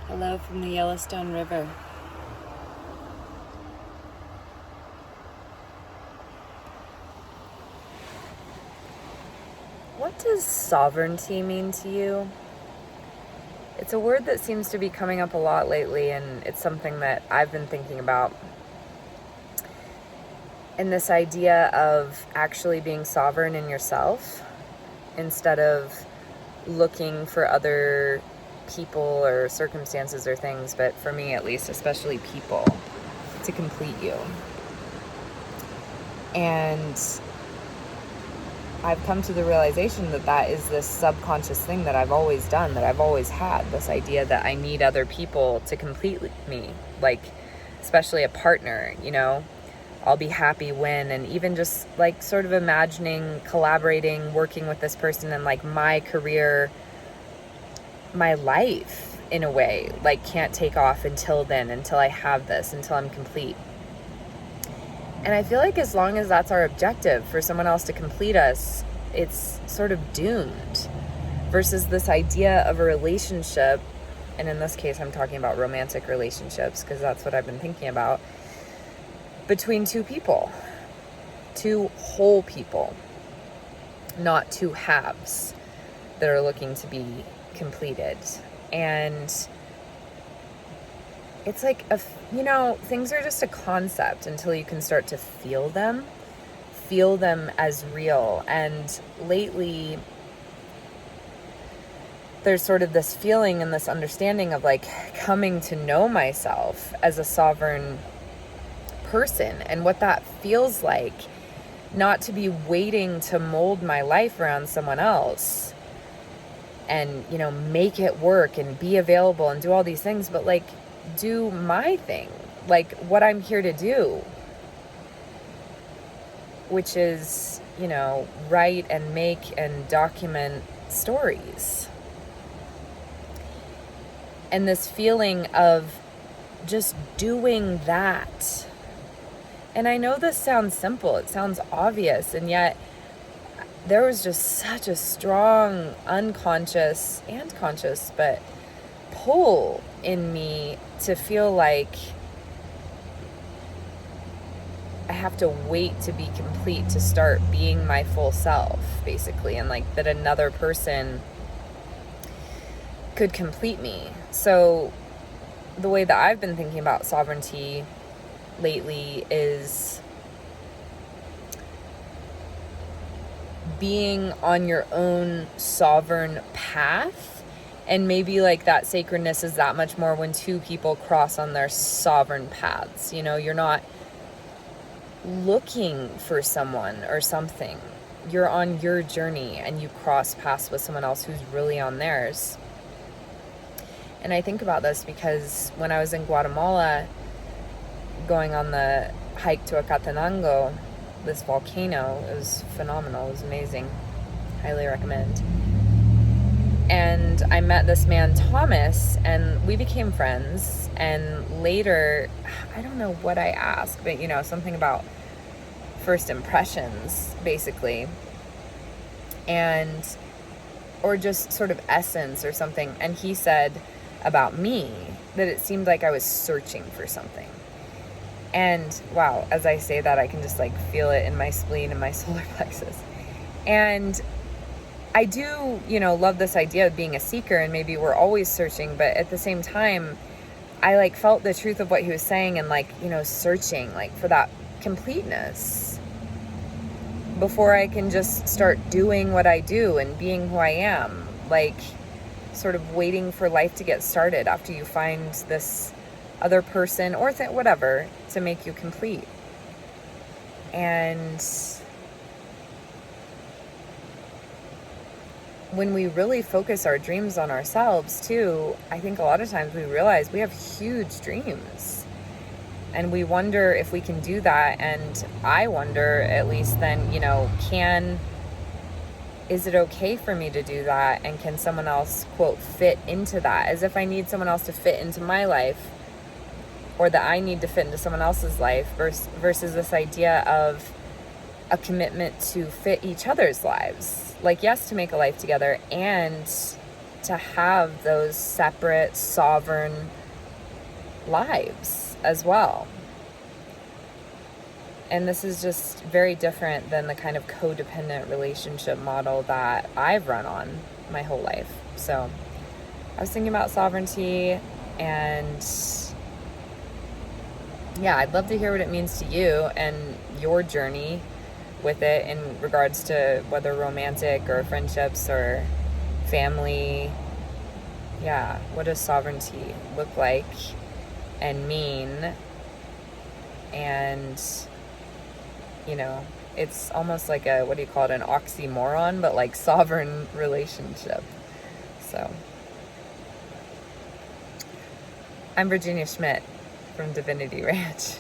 Hello from the Yellowstone River. What does sovereignty mean to you? It's a word that seems to be coming up a lot lately, and it's something that I've been thinking about. And this idea of actually being sovereign in yourself instead of looking for other people or circumstances or things, but for me at least, especially people, to complete you. And I've come to the realization that that is this subconscious thing that I've always done, that I've always had, this idea that I need other people to complete me, like especially a partner, I'll be happy when, and even just like sort of imagining collaborating, working with this person in like my career, my life in a way, like can't take off until then, until I have this, until I'm complete. And I feel like as long as that's our objective, for someone else to complete us, it's sort of doomed. Versus this idea of a relationship, and in this case I'm talking about romantic relationships because that's what I've been thinking about, between two people, two whole people, not two halves that are looking to be completed. And it's like, things are just a concept until you can start to feel them as real. And lately, there's sort of this feeling and this understanding of like coming to know myself as a sovereign person and what that feels like, not to be waiting to mold my life around someone else and, make it work and be available and do all these things, but like do my thing, like what I'm here to do, which is, write and make and document stories. And this feeling of just doing that. And I know this sounds simple, it sounds obvious, and yet there was just such a strong unconscious and conscious, but pull in me to feel like I have to wait to be complete to start being my full self, basically, and like that another person could complete me. So the way that I've been thinking about sovereignty lately is being on your own sovereign path. And maybe like that sacredness is that much more when two people cross on their sovereign paths. You're not looking for someone or something. You're on your journey and you cross paths with someone else who's really on theirs. And I think about this because when I was in Guatemala, going on the hike to Acatenango, this volcano, it was phenomenal, it was amazing, highly recommend. And I met this man Thomas, and we became friends. And later, I don't know what I asked, but something about first impressions, basically, and or just sort of essence or something. And he said about me that it seemed like I was searching for something. And wow, as I say that, I can just like feel it in my spleen and my solar plexus. And I do, love this idea of being a seeker, and maybe we're always searching, but at the same time, I like felt the truth of what he was saying and like, searching like for that completeness before I can just start doing what I do and being who I am, like sort of waiting for life to get started after you find this other person or whatever to make you complete. And when we really focus our dreams on ourselves too, I think a lot of times we realize we have huge dreams and we wonder if we can do that. And I wonder, at least then, is it okay for me to do that? And can someone else, quote, fit into that? As if I need someone else to fit into my life, or that I need to fit into someone else's life, versus this idea of a commitment to fit each other's lives. Like, yes, to make a life together and to have those separate, sovereign lives as well. And this is just very different than the kind of codependent relationship model that I've run on my whole life. So I was thinking about sovereignty, and yeah, I'd love to hear what it means to you and your journey with it in regards to whether romantic or friendships or family. Yeah, what does sovereignty look like and mean? And, you know, it's almost like a, what do you call it, an oxymoron, but like sovereign relationship. So I'm Virginia Schmidt from Divinity Ranch.